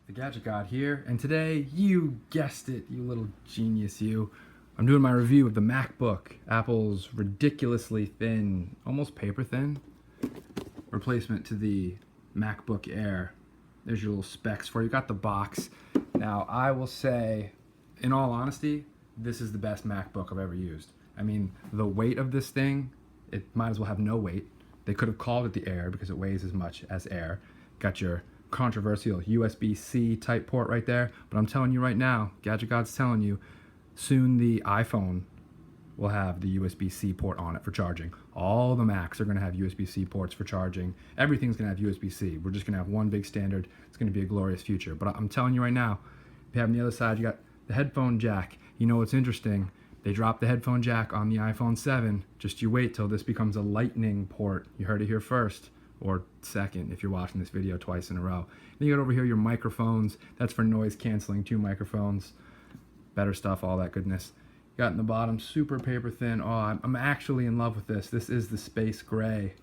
The Gadget God here, and today, you guessed it, you little genius you, I'm doing my review of the MacBook, Apple's ridiculously thin, almost paper thin, replacement to the MacBook Air. There's your little specs for you. Got the box. Now, I will say, in all honesty, this is the best MacBook I've ever used. I mean, the weight of this thing, it might as well have no weight. They could have called it the Air because it weighs as much as Air. Got your controversial USB-C type port right there, but I'm telling you right now, Gadget God's telling you, soon the iPhone will have the USB-C port on it for charging. All the Macs are going to have USB-C ports for charging. Everything's going to have USB-C. We're just going to have one big standard. It's going to be a glorious future. But I'm telling you right now, if you have on the other side, you got the headphone jack. You know what's interesting? They dropped the headphone jack on the iPhone 7. Just you wait till this becomes a lightning port. You heard it here first. Or second if you're watching this video twice in a row. Then you got over here your microphones. That's for noise canceling, 2 microphones. Better stuff, all that goodness. Got in the bottom, super paper thin. Oh, I'm actually in love with this. This is the space gray.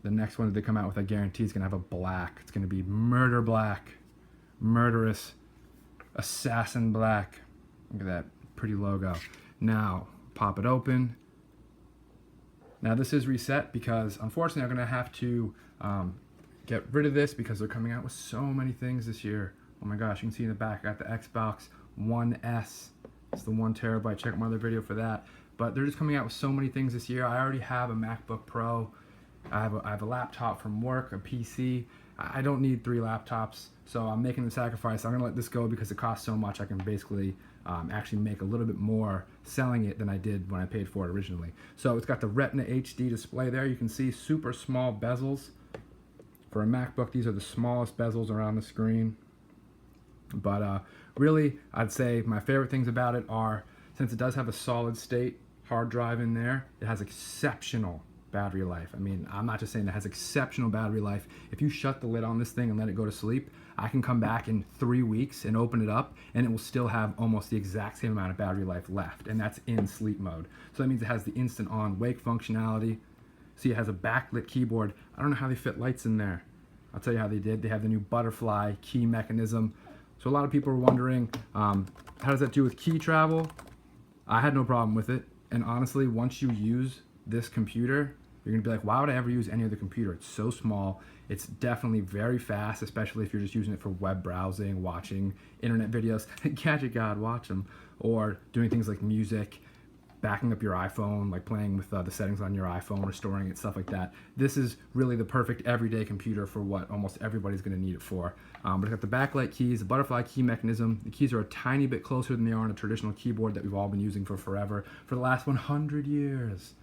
The next one that they come out with, I guarantee, is gonna have a black. It's gonna be murder black. Murderous assassin black. Look at that pretty logo. Now, pop it open. Now this is reset because unfortunately I'm going to have to get rid of this because they're coming out with so many things this year. Oh my gosh, you can see in the back I got the Xbox One S. It's the 1 terabyte. Check out my other video for that. But they're just coming out with so many things this year. I already have a MacBook Pro. I have a laptop from work, a PC. I don't need 3 laptops, so I'm making the sacrifice. I'm going to let this go because it costs so much. I can basically actually make a little bit more selling it than I did when I paid for it originally. So it's got the Retina HD display there. You can see super small bezels. For a MacBook, these are the smallest bezels around the screen. But really, I'd say my favorite things about it are, since it does have a solid state hard drive in there, it has exceptional battery life. I mean, I'm not just saying it has exceptional battery life. If you shut the lid on this thing and let it go to sleep, I can come back in 3 weeks and open it up and it will still have almost the exact same amount of battery life left, and that's in sleep mode. So that means it has the instant on wake functionality. See, it has a backlit keyboard. I don't know how they fit lights in there. I'll tell you how they did. They have the new butterfly key mechanism. So a lot of people are wondering, how does that do with key travel? I had no problem with it. And honestly, once you use this computer, you're gonna be like, why would I ever use any other computer? It's so small. It's definitely very fast, especially if you're just using it for web browsing, watching internet videos. Gadget God, watch them. Or doing things like music, backing up your iPhone, like playing with the settings on your iPhone, restoring it, stuff like that. This is really the perfect everyday computer for what almost everybody's gonna need it for. But it's got the backlight keys, the butterfly key mechanism. The keys are a tiny bit closer than they are on a traditional keyboard that we've all been using for forever, for the last 100 years.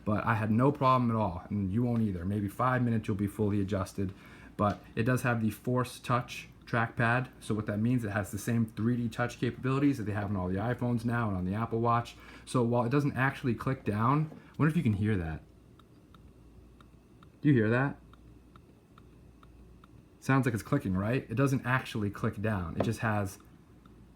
But I had no problem at all, and you won't either. Maybe 5 minutes you'll be fully adjusted. But it does have the Force Touch trackpad, so what that means, it has the same 3D touch capabilities that they have on all the iPhones now and on the Apple Watch. So while it doesn't actually click down, I wonder if you can hear that. Do you hear that? Sounds like it's clicking, right? It doesn't actually click down. It just has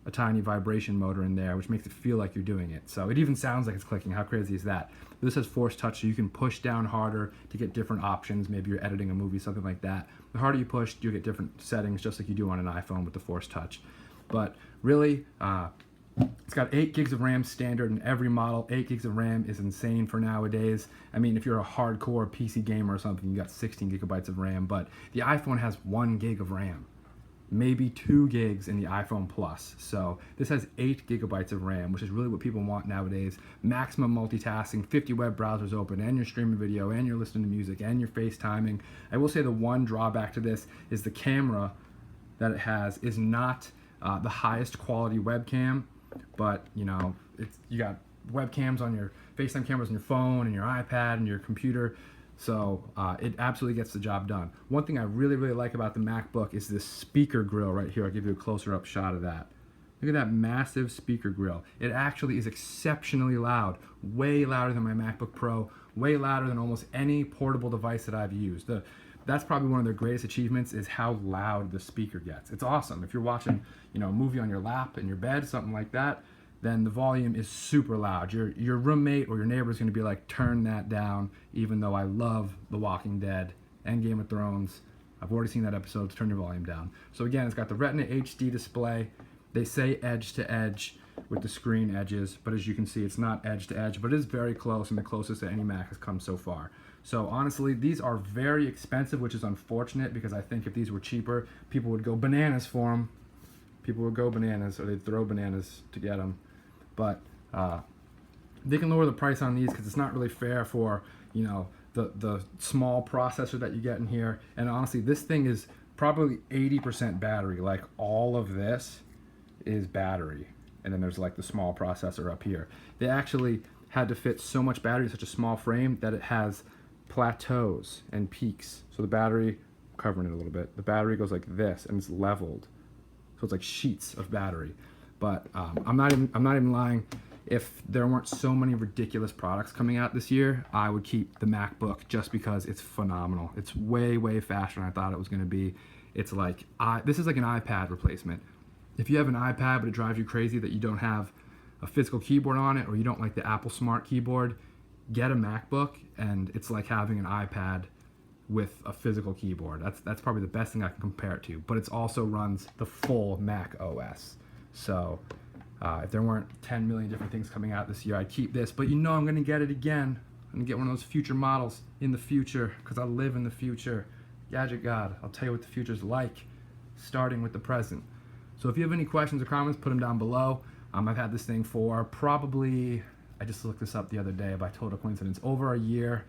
a tiny vibration motor in there, which makes it feel like you're doing it. So it even sounds like it's clicking. How crazy is that? This has Force Touch, so you can push down harder to get different options. Maybe you're editing a movie, something like that. The harder you push, you get different settings, just like you do on an iPhone with the Force Touch. But really, it's got 8 gigs of RAM standard in every model. 8 gigs of RAM is insane for nowadays. I mean, if you're a hardcore PC gamer or something, you got 16 gigabytes of RAM, but the iPhone has 1 gig of RAM. Maybe 2 gigs in the iPhone Plus. So this has 8 gigabytes of RAM, which is really what people want nowadays. Maximum multitasking, 50 web browsers open, and you're streaming video, and you're listening to music, and you're FaceTiming. I will say the one drawback to this is the camera that it has is not the highest quality webcam, but you know, you got webcams on your FaceTime cameras on your phone and your iPad and your computer. So it absolutely gets the job done. One thing I really like about the MacBook is this speaker grill right here. I'll give you a closer up shot of that. Look at that massive speaker grill. It actually is exceptionally loud, way louder than my MacBook Pro, way louder than almost any portable device that I've used. That's probably one of their greatest achievements, is how loud the speaker gets. It's awesome. If you're watching, you know, a movie on your lap in your bed, something like that, then the volume is super loud. Your roommate or your neighbor is going to be like, turn that down, even though I love The Walking Dead and Game of Thrones I've already seen that episode, so turn your volume down. So again, it's got the Retina HD display. They say edge to edge with the screen edges, but as you can see, it's not edge to edge, but it is very close and the closest that any Mac has come so far. So honestly, these are very expensive, which is unfortunate because I think if these were cheaper, people would go bananas for them. People would go bananas, or they'd throw bananas to get them. But they can lower the price on these because it's not really fair for, you know, the small processor that you get in here. And honestly, this thing is probably 80% battery. Like all of this is battery. And then there's like the small processor up here. They actually had to fit so much battery in such a small frame that it has plateaus and peaks. So the battery, covering it a little bit, the battery goes like this and it's leveled. So it's like sheets of battery. But I'm not even lying. If there weren't so many ridiculous products coming out this year, I would keep the MacBook just because it's phenomenal. It's way, way faster than I thought it was going to be. It's like, this is like an iPad replacement. If you have an iPad but it drives you crazy that you don't have a physical keyboard on it, or you don't like the Apple Smart keyboard, get a MacBook and it's like having an iPad with a physical keyboard. That's probably the best thing I can compare it to, but it also runs the full Mac OS. So if there weren't 10 million different things coming out this year, I'd keep this, but you know I'm gonna get it again. I'm gonna get one of those future models in the future because I live in the future. Gadget God, I'll tell you what the future's like, starting with the present. So if you have any questions or comments, put them down below. I've had this thing for probably, I just looked this up the other day by total coincidence, over a year.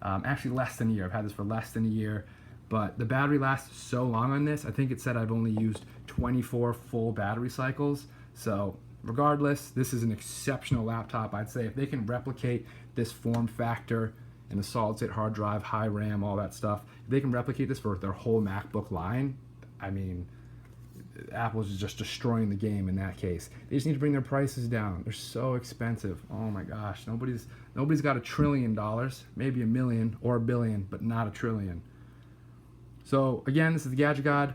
Actually less than a year. I've had this for less than a year, but the battery lasts so long on this. I think it said I've only used 24 full battery cycles. So regardless, this is an exceptional laptop. I'd say if they can replicate this form factor and the solid state hard drive, high RAM, all that stuff, if they can replicate this for their whole MacBook line, I mean, Apple's just destroying the game in that case. They just need to bring their prices down. They're so expensive. Oh my gosh, nobody's got $1 trillion, maybe $1 million or $1 billion, but not $1 trillion. So again, this is the Gadget God.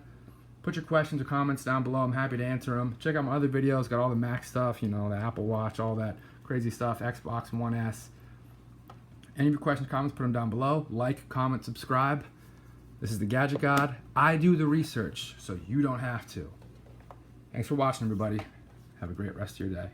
Put your questions or comments down below. I'm happy to answer them. Check out my other videos. Got all the Mac stuff, you know, the Apple Watch, all that crazy stuff, Xbox One S. Any of your questions, comments, put them down below. Like, comment, subscribe. This is the Gadget God. I do the research, so you don't have to. Thanks for watching, everybody. Have a great rest of your day.